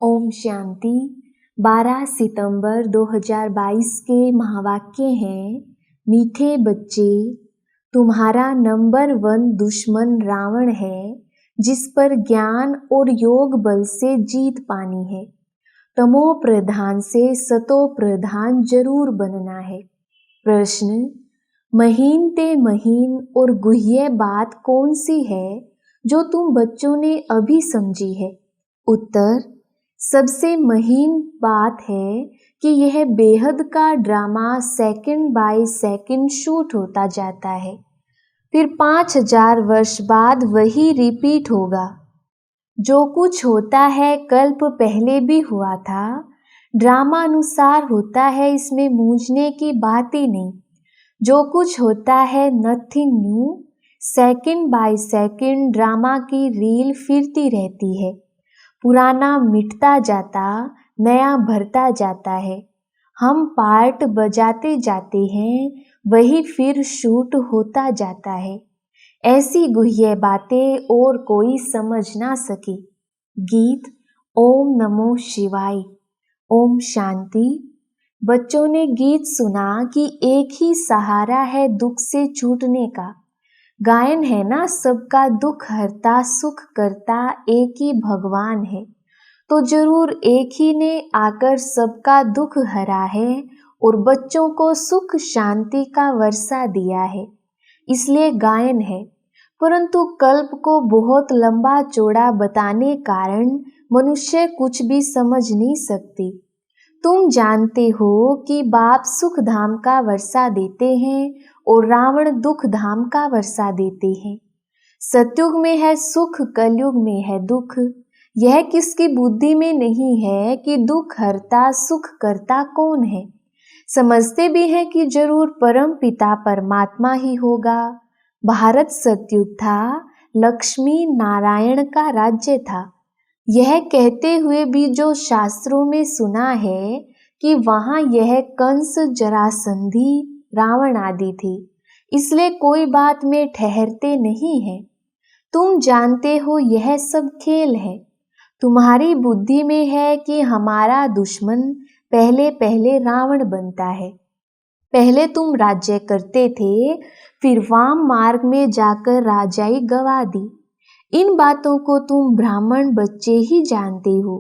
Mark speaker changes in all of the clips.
Speaker 1: ओम शांति। 12 सितंबर 2022 के महावाक्य हैं, मीठे बच्चे, तुम्हारा नंबर 1 दुश्मन रावण है, जिस पर ज्ञान और योग बल से जीत पानी है। तमो प्रधान से सतो प्रधान जरूर बनना है। प्रश्न, महीन ते महीन और गुह्य बात कौन सी है जो तुम बच्चों ने अभी समझी है? उत्तर, सबसे महीन बात है कि यह बेहद का drama second by second shoot होता जाता है, फिर 5000 वर्ष बाद वही रिपीट होगा। जो कुछ होता है कल्प पहले भी हुआ था, ड्रामा अनुसार होता है, इसमें मूंझने की बात ही नहीं। जो कुछ होता है nothing new, second by second drama की रील फिरती रहती है। पुराना मिटता जाता, नया भरता जाता है। हम पार्ट बजाते जाते हैं, वही फिर शूट होता जाता है। ऐसी गुह्य बातें और कोई समझ ना सके। गीत ओम नमो शिवाय। ओम शांति। बच्चों ने गीत सुना कि एक ही सहारा है दुख से छूटने का। गायन है ना, सबका दुख हरता सुख करता एक ही भगवान है। तो जरूर एक ही ने आकर सबका दुख हरा है और बच्चों को सुख शांति का वर्षा दिया है, इसलिए गायन है। परंतु कल्प को बहुत लंबा चौड़ा बताने कारण मनुष्य कुछ भी समझ नहीं सकती। तुम जानते हो कि बाप सुख धाम का वर्षा देते हैं और रावण दुख धाम का वर्षा देते हैं। सतयुग में है सुख, कलयुग में है दुख। यह किसकी बुद्धि में नहीं है कि दुख हरता सुख करता कौन है। समझते भी हैं कि जरूर परम पिता परमात्मा ही होगा। भारत सतयुग था, लक्ष्मी नारायण का राज्य था। यह कहते हुए भी जो शास्त्रों में सुना है कि वहां यह कंस, जरासंधी, रावण आदि थे, इसलिए कोई बात में ठहरते नहीं है। तुम जानते हो यह सब खेल है। तुम्हारी बुद्धि में है कि हमारा दुश्मन पहले पहले रावण बनता है। पहले तुम राज्य करते थे, फिर वाम मार्ग में जाकर राजाई गवा दी। इन बातों को तुम ब्राह्मण बच्चे ही जानते हो।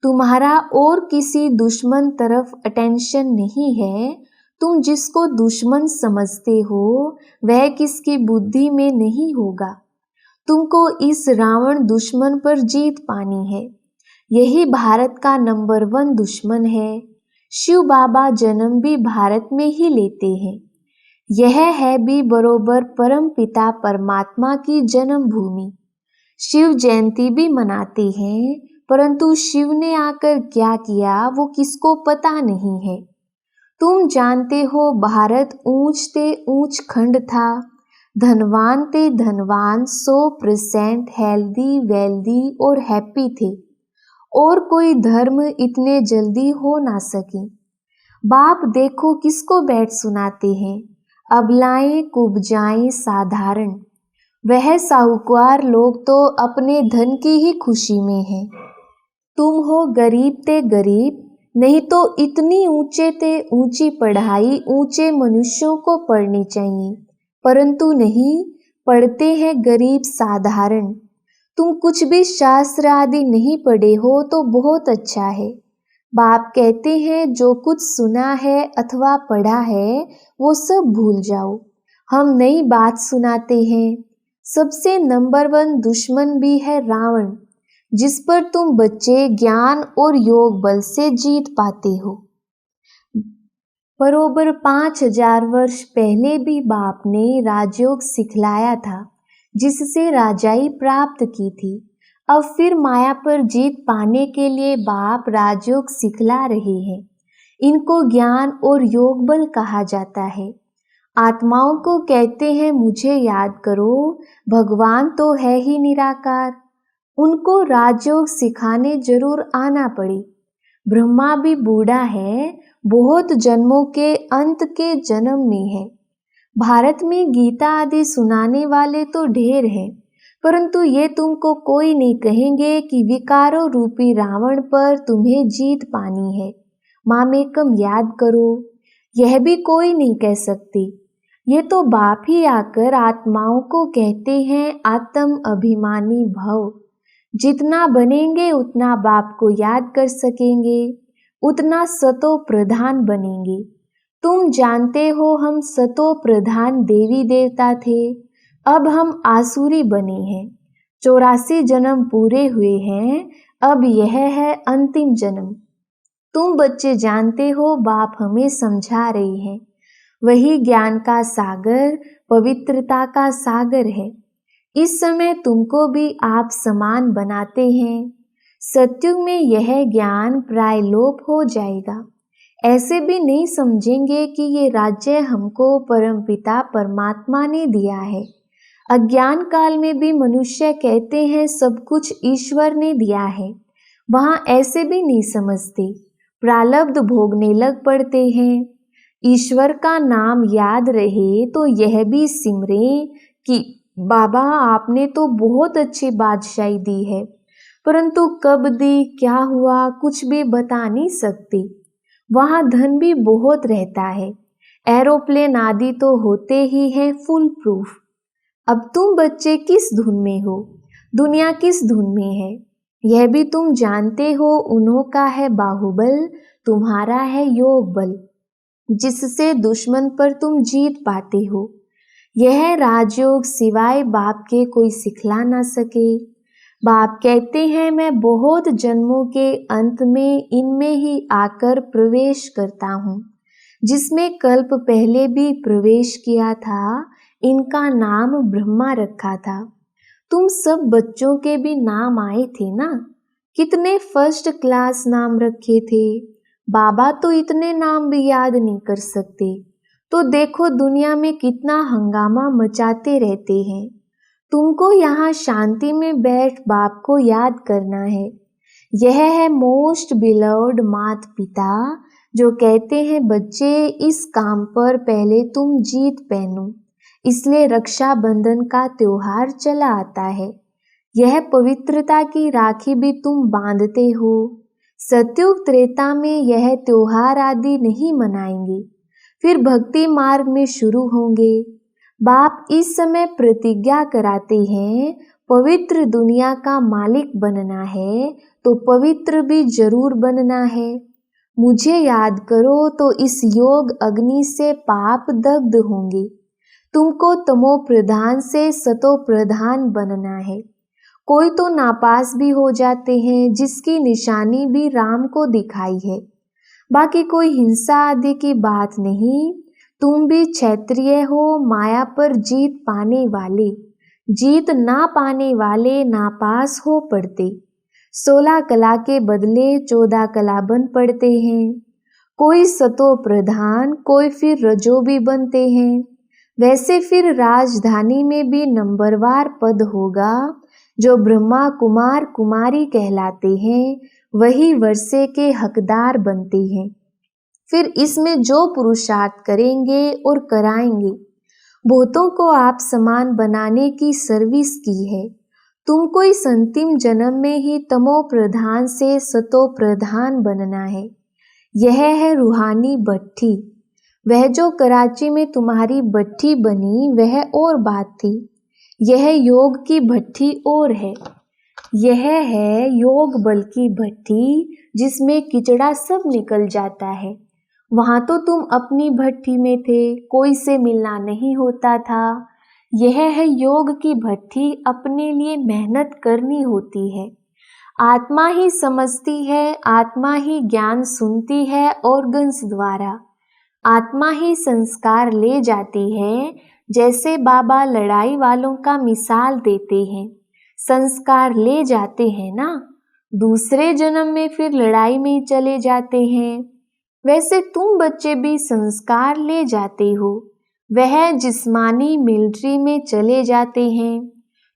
Speaker 1: तुम्हारा और किसी दुश्मन तरफ अटेंशन नहीं है। तुम जिसको दुश्मन समझते हो वह किसकी बुद्धि में नहीं होगा। तुमको इस रावण दुश्मन पर जीत पानी है। यही भारत का नंबर 1 दुश्मन है। शिव बाबा जन्म भी भारत में ही लेते हैं। यह है भी बरोबर परम पिता परमात्मा की जन्मभूमि। शिव जयंती भी मनाते हैं, परंतु शिव ने आकर क्या किया वो किसको पता नहीं है। तुम जानते हो भारत ऊंच ते ऊंच खंड था। धनवान ते धनवान 100% हेल्दी, वेल्दी और हैप्पी थे, और कोई धर्म इतने जल्दी हो ना सके। बाप देखो किसको बैठ सुनाते हैं, अबलाएं कुब्जाएं साधारण। वह साहूकार लोग तो अपने धन की ही खुशी में हैं। तुम हो गरीब ते गरीब, नहीं तो इतनी ऊंचे ते ऊंची पढ़ाई ऊंचे मनुष्यों को पढ़नी चाहिए, परंतु नहीं, पढ़ते हैं गरीब साधारण। तुम कुछ भी शास्त्र आदि नहीं पढ़े हो तो बहुत अच्छा है। बाप कहते हैं जो कुछ सुना है अथवा पढ़ा है वो सब भूल जाओ। हम नई बात सुनाते हैं। सबसे नंबर 1 दुश्मन भी है रावण, जिस पर तुम बच्चे ज्ञान और योग बल से जीत पाते हो। बरोबर 5000 वर्ष पहले भी बाप ने राजयोग सिखलाया था, जिससे राजाई प्राप्त की थी। अब फिर माया पर जीत पाने के लिए बाप राजयोग सिखला रहे हैं। इनको ज्ञान और योग बल कहा जाता है। आत्माओं को कहते हैं मुझे याद करो, भगवान तो है ही निराकार। उनको राजयोग सिखाने जरूर आना पड़े। ब्रह्मा भी बूढ़ा है, बहुत जन्मों के अंत के जन्म में है। भारत में गीता आदि सुनाने वाले तो ढेर हैं, परंतु ये तुमको कोई नहीं कहेंगे कि विकारों रूपी रावण पर तुम्हें जीत पानी है। मामेकम याद करो, यह भी कोई नहीं कह सकते। ये तो बाप ही आकर आत्माओं को कहते हैं आत्म अभिमानी भव। जितना बनेंगे उतना बाप को याद कर सकेंगे, उतना सतो प्रधान बनेंगे। तुम जानते हो हम सतो प्रधान देवी देवता थे, अब हम आसुरी बने हैं। 84 जन्म पूरे हुए हैं, अब यह है अंतिम जन्म। तुम बच्चे जानते हो बाप हमें समझा रहे हैं। वही ज्ञान का सागर, पवित्रता का सागर है। इस समय तुमको भी आप समान बनाते हैं। सत्युग में यह ज्ञान प्राय लोप हो जाएगा। ऐसे भी नहीं समझेंगे कि ये राज्य हमको परमपिता परमात्मा ने दिया है। अज्ञान काल में भी मनुष्य कहते हैं सब कुछ ईश्वर ने दिया है। वहाँ ऐसे भी नहीं समझते, प्रारब्ध भोगने लग पड़ते हैं। ईश्वर का नाम याद रहे तो यह भी सिमरें कि बाबा आपने तो बहुत अच्छी बादशाही दी है, परंतु कब दी, क्या हुआ, कुछ भी बता नहीं सकती। वहाँ धन भी बहुत रहता है, एरोप्लेन आदि तो होते ही हैं फुल प्रूफ। अब तुम बच्चे किस धुन में हो, दुनिया किस धुन में है, यह भी तुम जानते हो। उन्हों का है बाहुबल, तुम्हारा है योग बल, जिससे दुश्मन पर तुम जीत पाते हो। यह राजयोग सिवाय बाप के कोई सिखला ना सके। बाप कहते हैं मैं बहुत जन्मों के अंत में इनमें ही आकर प्रवेश करता हूँ, जिसमें कल्प पहले भी प्रवेश किया था। इनका नाम ब्रह्मा रखा था। तुम सब बच्चों के भी नाम आए थे ना, कितने फर्स्ट क्लास नाम रखे थे। बाबा तो इतने नाम भी याद नहीं कर सकते, तो देखो दुनिया में कितना हंगामा मचाते रहते हैं। तुमको यहाँ शांति में बैठ बाप को याद करना है। यह है मोस्ट बिलव्ड माता पिता, जो कहते हैं बच्चे इस काम पर पहले तुम जीत पहनो। इसलिए रक्षाबंधन का त्योहार चला आता है। यह पवित्रता की राखी भी तुम बांधते हो। सतयुग त्रेता में यह त्योहार आदि नहीं मनाएंगे, फिर भक्ति मार्ग में शुरू होंगे। बाप इस समय प्रतिज्ञा कराते हैं पवित्र दुनिया का मालिक बनना है तो पवित्र भी जरूर बनना है। मुझे याद करो तो इस योग अग्नि से पाप दग्ध होंगे। तुमको तमो प्रधान से सतो प्रधान बनना है। कोई तो नापास भी हो जाते हैं, जिसकी निशानी भी राम को दिखाई है। बाकी कोई हिंसा आदि की बात नहीं। तुम भी क्षत्रिय हो, माया पर जीत पाने वाले। जीत ना पाने वाले नापास हो पड़ते। 16 कला के बदले 14 कला बन पड़ते हैं। कोई सतो प्रधान, कोई फिर रजो भी बनते हैं। वैसे फिर राजधानी में भी नंबरवार पद होगा। जो ब्रह्मा कुमार कुमारी कहलाते हैं वही वर्षे के हकदार बनते हैं। फिर इसमें जो पुरुषार्थ करेंगे और कराएंगे, बहुतों को आप समान बनाने की सर्विस की है। तुमको इस अंतिम जन्म में ही तमो प्रधान से सतो प्रधान बनना है। यह है रूहानी भट्ठी। वह जो कराची में तुम्हारी भट्ठी बनी वह और बात थी। यह योग की भट्ठी और है। यह है योग बल की भट्ठी, जिसमें किचड़ा सब निकल जाता है। वहां तो तुम अपनी भट्ठी में थे, कोई से मिलना नहीं होता था। यह है योग की भट्ठी, अपने लिए मेहनत करनी होती है। आत्मा ही समझती है, आत्मा ही ज्ञान सुनती है ऑर्गन्स द्वारा। आत्मा ही संस्कार ले जाती है। जैसे बाबा लड़ाई वालों का मिसाल देते हैं, संस्कार ले जाते हैं ना, दूसरे जन्म में फिर लड़ाई में चले जाते हैं। वैसे तुम बच्चे भी संस्कार ले जाते हो, वह जिस्मानी मिलिट्री में चले जाते हैं।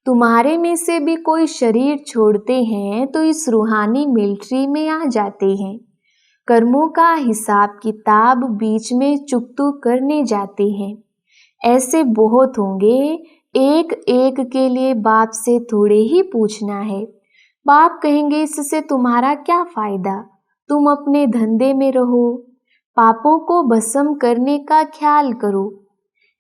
Speaker 1: तुम्हारे में से भी कोई शरीर छोड़ते हैं तो इस रूहानी मिलिट्री में आ जाते हैं। कर्मों का हिसाब किताब बीच में चुकतू करने जाते हैं। ऐसे बहुत होंगे एक एक के लिए बाप से थोड़े ही पूछना है। बाप कहेंगे इससे तुम्हारा क्या फायदा, तुम अपने धंधे में रहो, पापों को भस्म करने का ख्याल करो।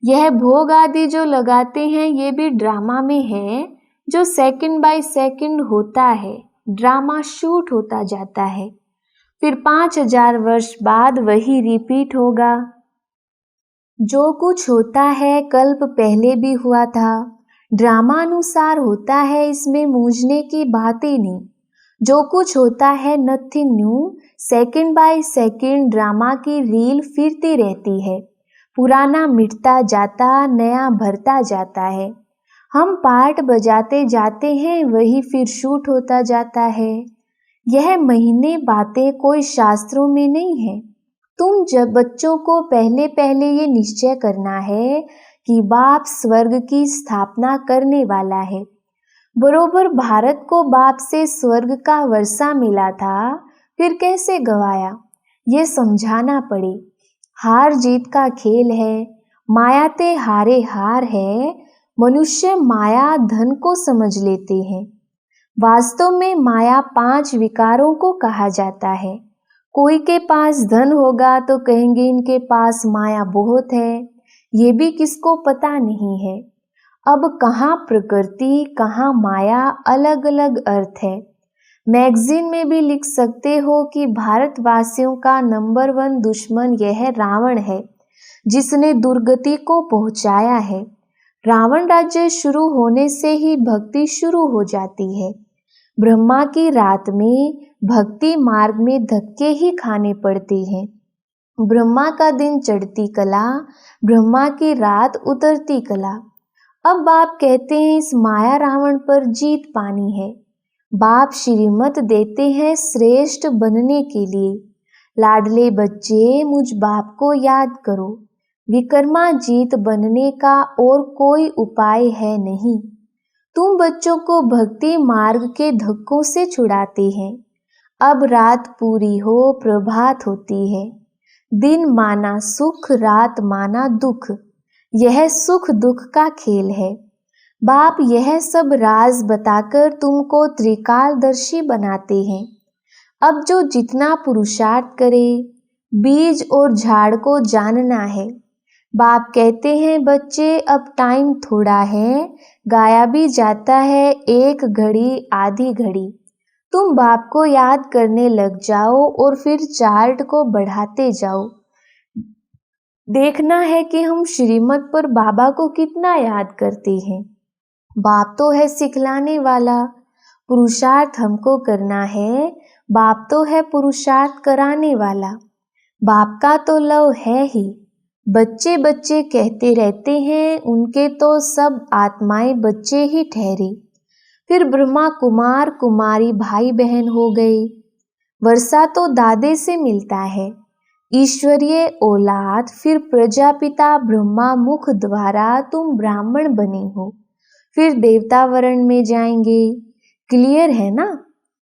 Speaker 1: यह भोग आदि जो लगाते हैं ये भी ड्रामा में है, जो सेकंड बाय सेकंड होता है, ड्रामा शूट होता जाता है, फिर 5000 वर्ष बाद वही रिपीट होगा। जो कुछ होता है कल्प पहले भी हुआ था, ड्रामानुसार होता है, इसमें मूझने की बात ही नहीं। जो कुछ होता है nothing new, second by second drama की रील फिरती रहती है, पुराना मिटता जाता, नया भरता जाता है। हम पार्ट बजाते जाते हैं, वही फिर शूट होता जाता है। यह महीने बातें कोई शास्त्रों में नहीं है। तुम जब बच्चों को पहले पहले ये निश्चय करना है कि बाप स्वर्ग की स्थापना करने वाला है। बरोबर भारत को बाप से स्वर्ग का वर्षा मिला था, फिर कैसे गवाया, ये समझाना पड़े। हार जीत का खेल है, माया ते हारे हार है। मनुष्य माया धन को समझ लेते हैं। वास्तव में माया 5 विकारों को कहा जाता है। कोई के पास धन होगा तो कहेंगे इनके पास माया बहुत है, ये भी किसको पता नहीं है। अब कहाँ प्रकृति कहाँ माया, अलग अलग अर्थ है। मैगजीन में भी लिख सकते हो कि भारतवासियों का नंबर 1 दुश्मन यह रावण है, जिसने दुर्गति को पहुंचाया है। रावण राज्य शुरू होने से ही भक्ति शुरू हो जाती है। ब्रह्मा की रात में भक्ति मार्ग में धक्के ही खाने पड़ते हैं। ब्रह्मा का दिन चढ़ती कला, ब्रह्मा की रात उतरती कला। अब बाप कहते हैं इस माया रावण पर जीत पानी है। बाप श्रीमत देते हैं श्रेष्ठ बनने के लिए। लाडले बच्चे मुझ बाप को याद करो, विकर्मा जीत बनने का और कोई उपाय है नहीं। तुम बच्चों को भक्ति मार्ग के धक्कों से छुड़ाते हैं। अब रात पूरी हो प्रभात होती है। दिन माना सुख, रात माना दुख। यह सुख दुख का खेल है। बाप यह सब राज बताकर तुमको त्रिकालदर्शी बनाते हैं। अब जो जितना पुरुषार्थ करे, बीज और झाड़ को जानना है। बाप कहते हैं बच्चे अब टाइम थोड़ा है, गाया भी जाता है 1 घड़ी आधी घड़ी। तुम बाप को याद करने लग जाओ और फिर चार्ट को बढ़ाते जाओ। देखना है कि हम श्रीमत पर बाबा को कितना याद करते हैं। बाप तो है सिखलाने वाला, पुरुषार्थ हमको करना है। बाप तो है पुरुषार्थ कराने वाला। बाप का तो लव है ही। बच्चे बच्चे कहते रहते हैं, उनके तो सब आत्माएं बच्चे ही ठहरी। फिर ब्रह्मा कुमार कुमारी भाई बहन हो गए। वर्षा तो दादे से मिलता है, ईश्वरीय औलाद। फिर प्रजापिता ब्रह्मा मुख द्वारा तुम ब्राह्मण बने हो, फिर देवता वर्ण में जाएंगे। क्लियर है ना?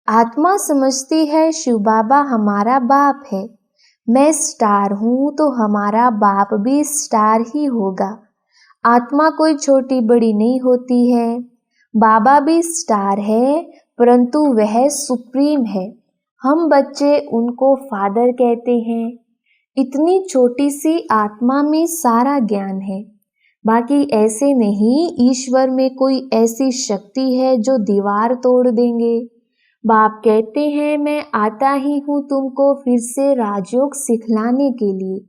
Speaker 1: आत्मा समझती है शिव बाबा हमारा बाप है। मैं स्टार हूँ तो हमारा बाप भी स्टार ही होगा। आत्मा कोई छोटी बड़ी नहीं होती है। बाबा भी स्टार है, परंतु वह सुप्रीम है। हम बच्चे उनको फादर कहते हैं। इतनी छोटी सी आत्मा में सारा ज्ञान है। बाकी ऐसे नहीं, ईश्वर में कोई ऐसी शक्ति है जो दीवार तोड़ देंगे। बाप कहते हैं मैं आता ही हूँ तुमको फिर से राजयोग सिखलाने के लिए।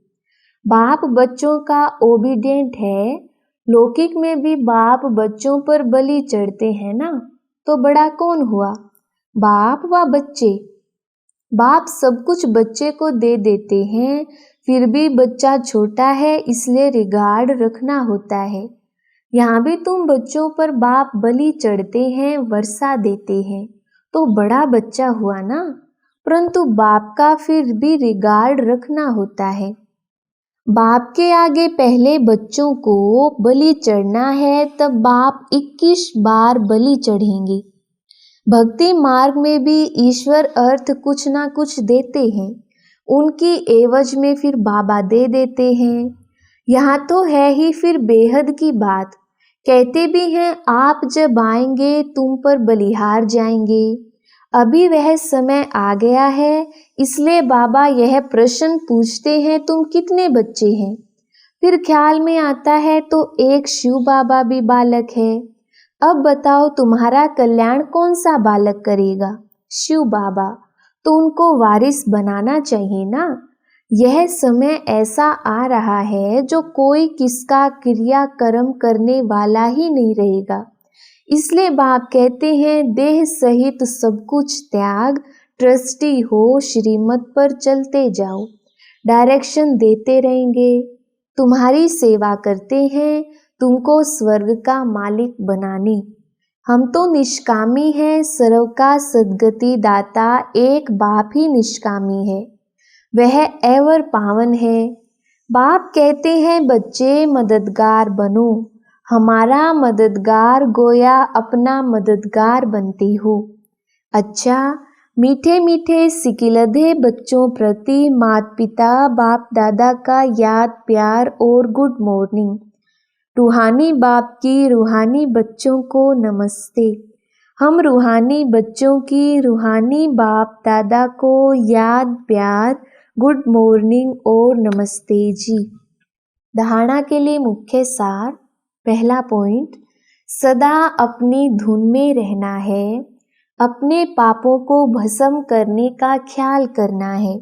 Speaker 1: बाप बच्चों का ओबीडिएंट है। लौकिक में भी बाप बच्चों पर बलि चढ़ते हैं ना, तो बड़ा कौन हुआ, बाप व बच्चे? बाप सब कुछ बच्चे को दे देते हैं, फिर भी बच्चा छोटा है, इसलिए रिगार्ड रखना होता है। यहाँ भी तुम बच्चों पर बाप बलि चढ़ते हैं, वर्षा देते हैं, तो बड़ा बच्चा हुआ ना, परंतु बाप का फिर भी रिगार्ड रखना होता है। बाप के आगे पहले बच्चों को बलि चढ़ना है, तब बाप 21 बार बलि चढ़ेंगे। भक्ति मार्ग में भी ईश्वर अर्थ कुछ ना कुछ देते हैं, उनकी एवज में फिर बाबा दे देते हैं। यहाँ तो है ही फिर बेहद की बात। कहते भी हैं आप जब आएंगे तुम पर बलिहार जाएंगे। अभी वह समय आ गया है, इसलिए बाबा यह प्रश्न पूछते हैं तुम कितने बच्चे हैं। फिर ख्याल में आता है तो एक शिव बाबा भी बालक है। अब बताओ तुम्हारा कल्याण कौन सा बालक करेगा? शिव बाबा। तो उनको वारिस बनाना चाहिए ना। यह समय ऐसा आ रहा है जो कोई किसका क्रिया कर्म करने वाला ही नहीं रहेगा। इसलिए बाप कहते हैं देह सहित सब कुछ त्याग, ट्रस्टी हो श्रीमत पर चलते जाओ। डायरेक्शन देते रहेंगे, तुम्हारी सेवा करते हैं, तुमको स्वर्ग का मालिक बनाने। हम तो निष्कामी हैं, सर्व का सद्गति दाता एक बाप ही निष्कामी है, वह एवर पावन है। बाप कहते हैं बच्चे मददगार बनो, हमारा मददगार गोया अपना मददगार बनते हो। अच्छा, मीठे मीठे सिकिलधे बच्चों प्रति माता पिता बाप दादा का याद प्यार और गुड मॉर्निंग। रूहानी बाप की रूहानी बच्चों को नमस्ते। हम रूहानी बच्चों की रूहानी बाप दादा को याद प्यार गुड मॉर्निंग और नमस्ते जी। धारणा के लिए मुख्य सार। पहला पॉइंट, सदा अपनी धुन में रहना है, अपने पापों को भस्म करने का ख्याल करना है,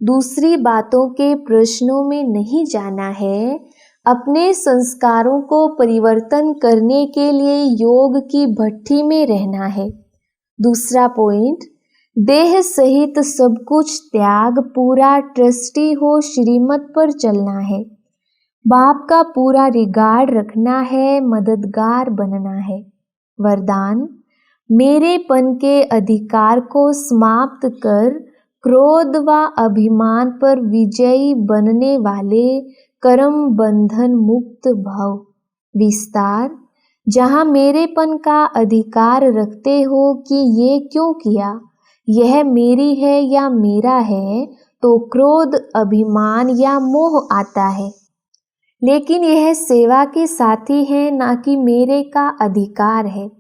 Speaker 1: दूसरी बातों के प्रश्नों में नहीं जाना है, अपने संस्कारों को परिवर्तन करने के लिए योग की भट्ठी में रहना है। दूसरा पॉइंट, देह सहित सब कुछ त्याग, पूरा ट्रस्टी हो श्रीमत पर चलना है, बाप का पूरा रिगार्ड रखना है, मददगार बनना है। वरदान, मेरेपन के अधिकार को समाप्त कर क्रोध व अभिमान पर विजयी बनने वाले कर्म बंधन मुक्त भव। विस्तार, जहाँ मेरेपन का अधिकार रखते हो कि ये क्यों किया, यह मेरी है या मेरा है, तो क्रोध अभिमान या मोह आता है। लेकिन यह सेवा के साथी है, ना कि मेरे का अधिकार है।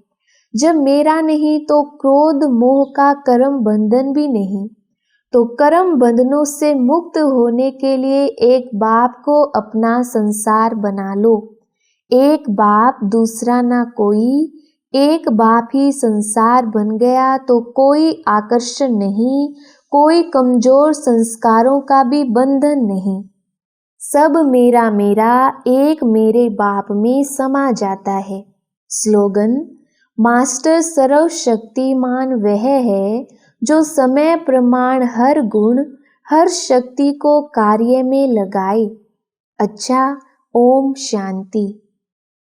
Speaker 1: जब मेरा नहीं तो क्रोध मोह का कर्म बंधन भी नहीं। तो कर्म बंधनों से मुक्त होने के लिए एक बाप को अपना संसार बना लो। एक बाप दूसरा ना कोई, एक बाप ही संसार बन गया तो कोई आकर्षण नहीं, कोई कमजोर संस्कारों का भी बंधन नहीं। सब मेरा मेरा एक मेरे बाप में समा जाता है। स्लोगन, मास्टर सर्वशक्तिमान वह है जो समय प्रमाण हर गुण हर शक्ति को कार्य में लगाए। अच्छा, ओम शांति।